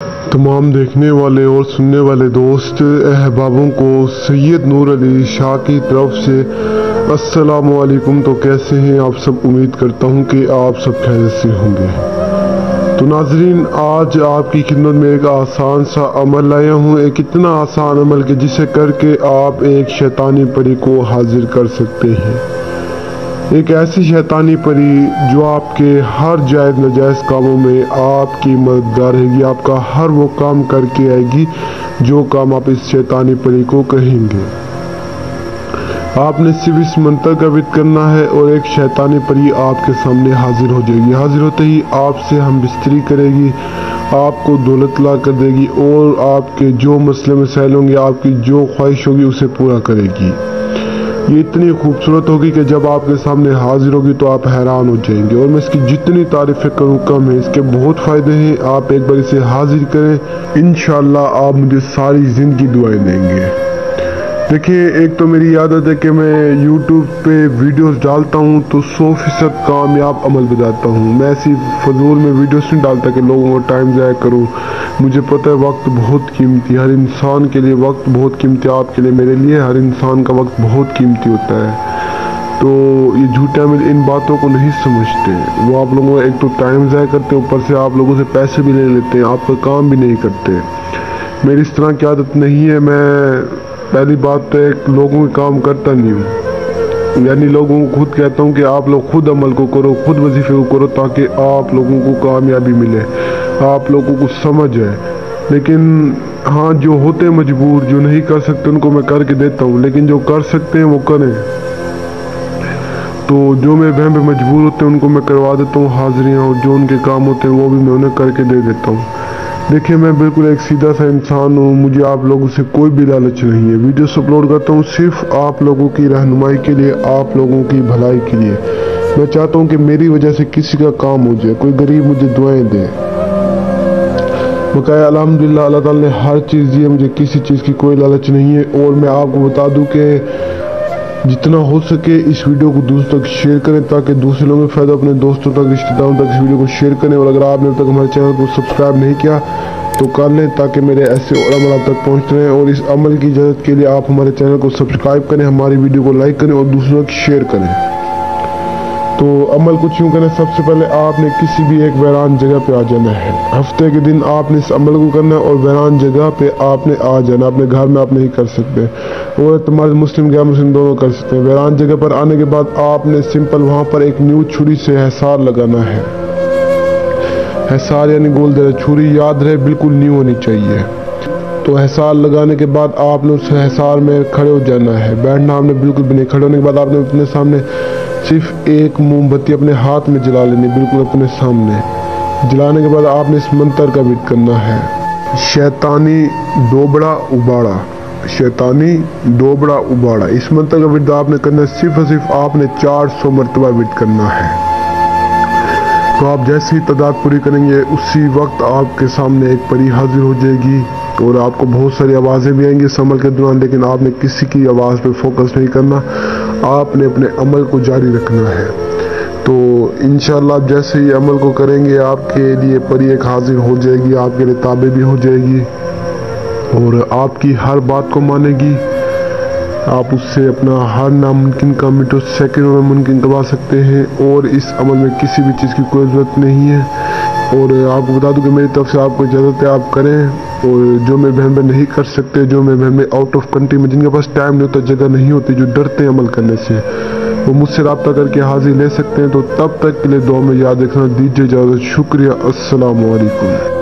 तमाम देखने वाले और सुनने वाले दोस्त अहबाबों को सैयद नूर अली शाह की तरफ से अस्सलाम वालेकुम। तो कैसे हैं आप सब? उम्मीद करता हूं कि आप सब खैरियत से होंगे। तो नाजरीन, आज आपकी खिदमत में एक आसान सा अमल लाया हूं, एक इतना आसान अमल कि जिसे करके आप एक शैतानी परी को हाजिर कर सकते हैं। एक ऐसी शैतानी परी जो आपके हर जायज़ नाजायज़ कामों में आपकी मददगार रहेगी, आपका हर वो काम करके आएगी जो काम आप इस शैतानी परी को कहेंगे। आपने सिर्फ इस मंत्र का विद करना है और एक शैतानी परी आपके सामने हाजिर हो जाएगी। हाजिर होते ही आपसे हम बिस्तरी करेगी, आपको दौलत ला कर देगी और आपके जो मसले मसाइल होंगे, आपकी जो ख्वाहिश होगी उसे पूरा करेगी। ये इतनी खूबसूरत होगी कि जब आपके सामने हाजिर होगी तो आप हैरान हो जाएंगे। और मैं इसकी जितनी तारीफ़ें करूँ कम है, इसके बहुत फ़ायदे हैं। आप एक बार इसे हाजिर करें, इंशाअल्लाह आप मुझे सारी ज़िंदगी दुआएं देंगे। देखिए, एक तो मेरी आदत है कि मैं YouTube पे वीडियोस डालता हूँ तो 100% कामयाब अमल बताता हूँ। मैं ऐसी फजूल में वीडियोस नहीं डालता कि लोगों को टाइम ज़ाया करूँ। मुझे पता है वक्त बहुत कीमती, हर इंसान के लिए वक्त बहुत कीमती, आपके लिए, मेरे लिए, हर इंसान का वक्त बहुत कीमती होता है। तो ये झूठे अमीर इन बातों को नहीं समझते। वो आप लोगों को एक तो टाइम ज़ाया करते हैं, ऊपर से आप लोगों से पैसे भी ले लेते हैं, आपका काम भी नहीं करते। मेरी इस तरह की आदत नहीं है। मैं पहली बात तो एक लोगों के काम करता नहीं हूँ, यानी लोगों को खुद कहता हूँ कि आप लोग खुद अमल को करो, खुद वजीफे को करो, ताकि आप लोगों को कामयाबी मिले, आप लोगों को समझ है। लेकिन हाँ, जो होते हैं मजबूर, जो नहीं कर सकते, उनको मैं करके देता हूँ, लेकिन जो कर सकते हैं वो करें। तो जो मेरे बहन पे मजबूर होते हैं उनको मैं करवा देता हूँ हाजिरियाँ, और जो उनके काम होते हैं वो भी मैं उन्हें करके दे देता हूँ। देखिए, मैं बिल्कुल एक सीधा सा इंसान हूँ, मुझे आप लोगों से कोई भी लालच नहीं है। वीडियोस अपलोड करता हूँ सिर्फ आप लोगों की रहनुमाई के लिए, आप लोगों की भलाई के लिए। मैं चाहता हूँ कि मेरी वजह से किसी का काम हो जाए, कोई गरीब मुझे दुआएं दे। बकाया अल्हम्दुलिल्लाह अल्लाह ताला ने हर चीज़ दी है, मुझे किसी चीज़ की कोई लालच नहीं है। और मैं आपको बता दूँ कि जितना हो सके इस वीडियो को दूसरों तक शेयर करें, ताकि दूसरे लोगों को फ़ायदा, अपने दोस्तों तक, रिश्तेदारों तक इस वीडियो को शेयर करें। और अगर आपने अब तक हमारे चैनल को सब्सक्राइब नहीं किया तो कर लें, ताकि मेरे ऐसे और अमल आप तक पहुँच रहे हैं। और इस अमल की इजाज़त के लिए आप हमारे चैनल को सब्सक्राइब करें, हमारी वीडियो को लाइक करें और दूसरों तक शेयर करें। तो अमल कुछ यूँ करें, सबसे पहले आपने किसी भी एक वीरान जगह पे आ जाना है। हफ्ते के दिन आपने इस अमल को करना है और वीरान जगह पे आपने आ जाना। अपने घर में आप नहीं कर सकते, और तुम्हारे मुस्लिम गैर मुस्लिम दोनों कर सकते हैं। वीरान जगह पर आने के बाद आपने सिंपल वहाँ पर एक न्यू छुरी से हिसार लगाना है। हिसार यानी गोल दर छुरी, याद रहे बिल्कुल न्यू होनी चाहिए। तो हिसार लगाने के बाद आपने उस हिसार में खड़े हो जाना है, बैठना आपने बिल्कुल भी नहीं। खड़े होने के बाद आपने अपने सामने सिर्फ एक मोमबत्ती अपने हाथ में जला लेनी, बिल्कुल अपने सामने। जलाने के बाद आपने इस मंत्र का विद करना है, शैतानी डोबड़ा उबाड़ा, शैतानी डोबड़ा उबाड़ा। इस मंत्र का विद आपने करना है, सिर्फ और सिर्फ आपने 400 मरतबा विद करना है। तो आप जैसे ही तादाद पूरी करेंगे उसी वक्त आपके सामने एक परी हाजिर हो जाएगी, और आपको बहुत सारी आवाज़ें भी आएंगी इस अमल के दौरान। लेकिन आपने किसी की आवाज़ पे फोकस नहीं करना, आपने अपने अमल को जारी रखना है। तो इंशाअल्लाह जैसे ही अमल को करेंगे आपके लिए परी एक हाजिर हो जाएगी, आपके लिए ताबे भी हो जाएगी और आपकी हर बात को मानेगी। आप उससे अपना हर नामुमकिन काम मिनटों सेकंडों में मुमकिन करवा सकते हैं। और इस अमल में किसी भी चीज़ की कोई ज़रूरत नहीं है। और आपको बता दूं कि मेरी तरफ से आपको इजाज़त है, आप करें। और जो मेरे बहन नहीं कर सकते, जो मेरे बहन में आउट ऑफ कंट्री में, जिनके पास टाइम नहीं होता, जगह नहीं होती, जो डरते हैं अमल करने से, वो मुझसे रब्ता करके हाजिर ले सकते हैं। तो तब तक के लिए दुआ में याद रखना। दीजिए इजाज़त। शुक्रिया। अस्सलाम वालेकुम।